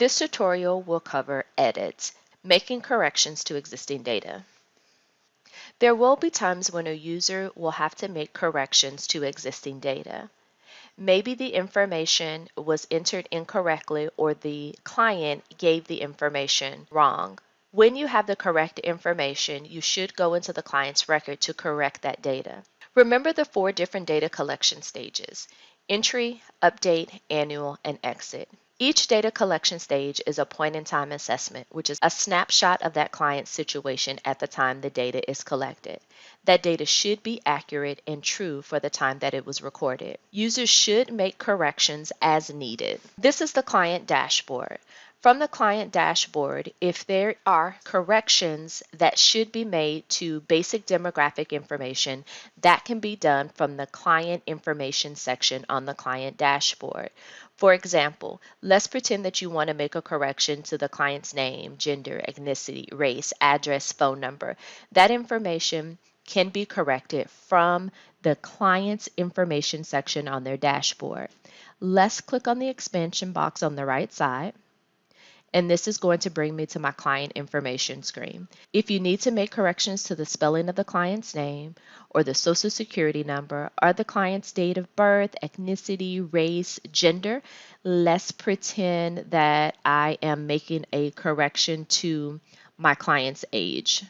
This tutorial will cover edits, making corrections to existing data. There will be times when a user will have to make corrections to existing data. Maybe the information was entered incorrectly or the client gave the information wrong. When you have the correct information, you should go into the client's record to correct that data. Remember the 4 different data collection stages: entry, update, annual, and exit. Each data collection stage is a point-in-time assessment, which is a snapshot of that client's situation at the time the data is collected. That data should be accurate and true for the time that it was recorded. Users should make corrections as needed. This is the client dashboard. From the client dashboard, if there are corrections that should be made to basic demographic information, that can be done from the client information section on the client dashboard. For example, let's pretend that you want to make a correction to the client's name, gender, ethnicity, race, address, phone number. That information can be corrected from the client's information section on their dashboard. Let's click on the expansion box on the right side, and this is going to bring me to my client information screen. If you need to make corrections to the spelling of the client's name or the social security number or the client's date of birth, ethnicity, race, gender, let's pretend that I am making a correction to my client's age.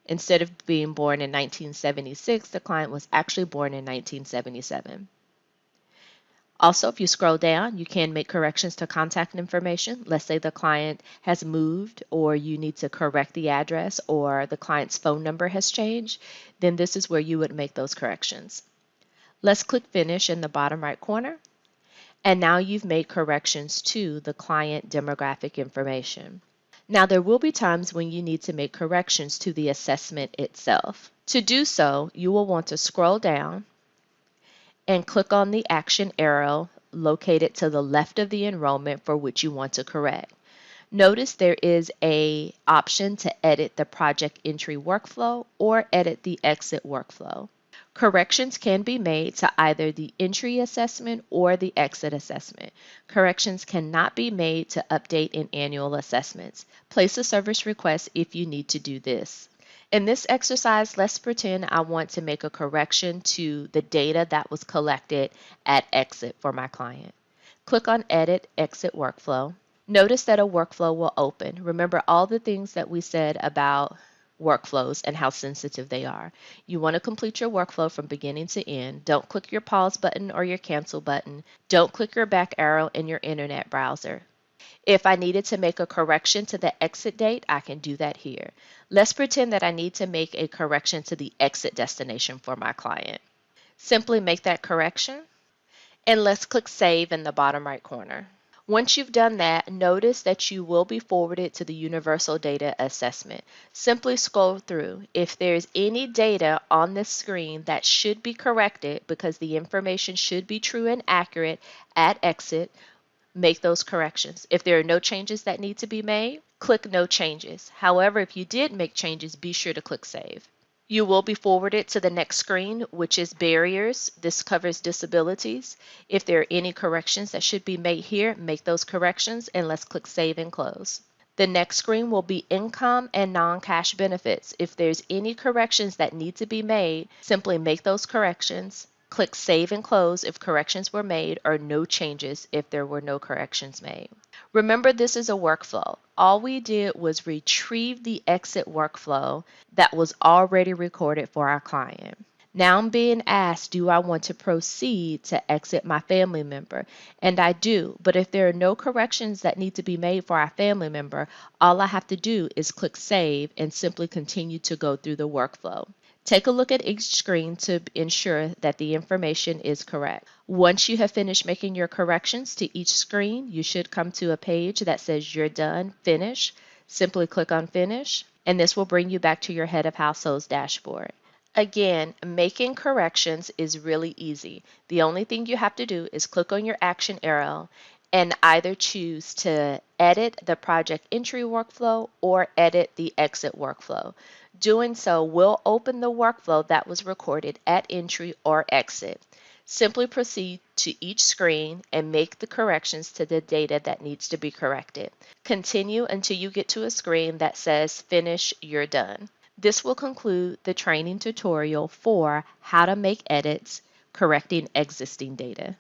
Instead of being born in 1976, the client was actually born in 1977. Also, if you scroll down, you can make corrections to contact information. Let's say the client has moved, or you need to correct the address, or the client's phone number has changed. Then this is where you would make those corrections. Let's click Finish in the bottom right corner. And now you've made corrections to the client demographic information. Now, there will be times when you need to make corrections to the assessment itself. To do so, you will want to scroll down and click on the action arrow located to the left of the enrollment for which you want to correct. Notice there is an option to edit the project entry workflow or edit the exit workflow. Corrections can be made to either the entry assessment or the exit assessment. Corrections cannot be made to update and annual assessments. Place a service request if you need to do this. In this exercise, let's pretend I want to make a correction to the data that was collected at exit for my client. Click on Edit Exit Workflow. Notice that a workflow will open. Remember all the things that we said about workflows and how sensitive they are. You want to complete your workflow from beginning to end. Don't click your pause button or your cancel button. Don't click your back arrow in your internet browser. If I needed to make a correction to the exit date, I can do that here. Let's pretend that I need to make a correction to the exit destination for my client. Simply make that correction, and let's click Save in the bottom right corner. Once you've done that, notice that you will be forwarded to the Universal Data Assessment. Simply scroll through. If there's any data on this screen that should be corrected because the information should be true and accurate at exit, make those corrections. If there are no changes that need to be made, click No Changes. However, if you did make changes, be sure to click Save. You will be forwarded to the next screen, which is Barriers. This covers disabilities. If there are any corrections that should be made here, make those corrections, and let's click Save and Close. The next screen will be Income and Non-Cash Benefits. If there's any corrections that need to be made, simply make those corrections. Click Save and Close if corrections were made, or No Changes if there were no corrections made. Remember, this is a workflow. All we did was retrieve the exit workflow that was already recorded for our client. Now I'm being asked, do I want to proceed to exit my family member? And I do, but if there are no corrections that need to be made for our family member, all I have to do is click Save and simply continue to go through the workflow. Take a look at each screen to ensure that the information is correct. Once you have finished making your corrections to each screen, you should come to a page that says you're done, finish. Simply click on Finish, and this will bring you back to your Head of Households dashboard. Again, making corrections is really easy. The only thing you have to do is click on your action arrow and either choose to edit the project entry workflow or edit the exit workflow. Doing so will open the workflow that was recorded at entry or exit. Simply proceed to each screen and make the corrections to the data that needs to be corrected. Continue until you get to a screen that says Finish, you're done. This will conclude the training tutorial for how to make edits correcting existing data.